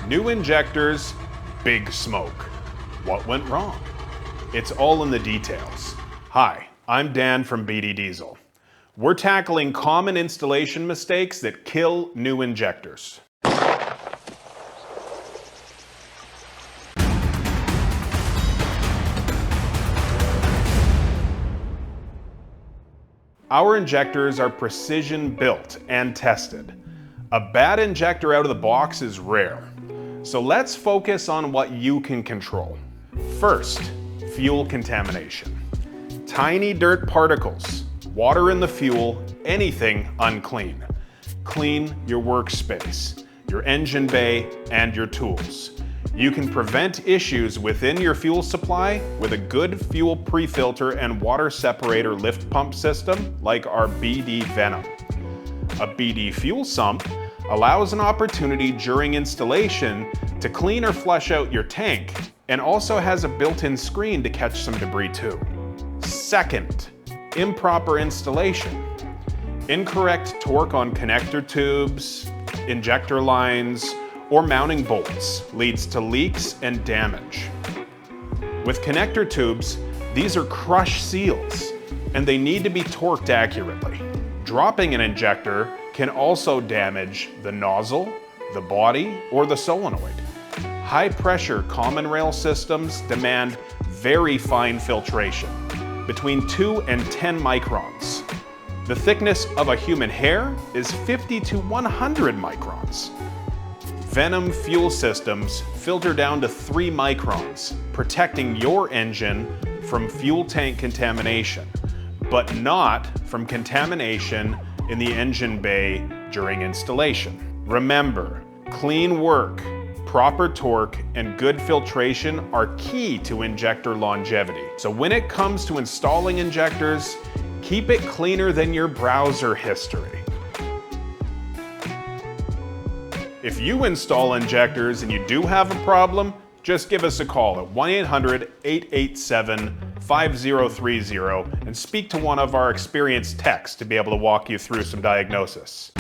New injectors, big smoke. What went wrong? It's all in the details. Hi, I'm Dan from BD Diesel. We're tackling common installation mistakes that kill new injectors. Our injectors are precision built and tested. A bad injector out of the box is rare. So let's focus on what you can control. First, fuel contamination. Tiny dirt particles, water in the fuel, anything unclean. Clean your workspace, your engine bay, and your tools. You can prevent issues within your fuel supply with a good fuel pre-filter and water separator lift pump system like our BD Venom. A BD fuel sump allows an opportunity during installation to clean or flush out your tank, and also has a built-in screen to catch some debris too. Second, improper installation. Incorrect torque on connector tubes, injector lines, or mounting bolts leads to leaks and damage. With connector tubes, these are crush seals, and they need to be torqued accurately. Dropping an injector can also damage the nozzle, the body, or the solenoid. High-pressure common rail systems demand very fine filtration, between 2 and 10 microns. The thickness of a human hair is 50 to 100 microns. Venom fuel systems filter down to 3 microns, protecting your engine from fuel tank contamination, but not from contamination in the engine bay during installation. Remember, clean work, proper torque, and good filtration are key to injector longevity. So when it comes to installing injectors, keep it cleaner than your browser history. If you install injectors and you do have a problem, just give us a call at 1-800-887-5030 and speak to one of our experienced techs to be able to walk you through some diagnosis.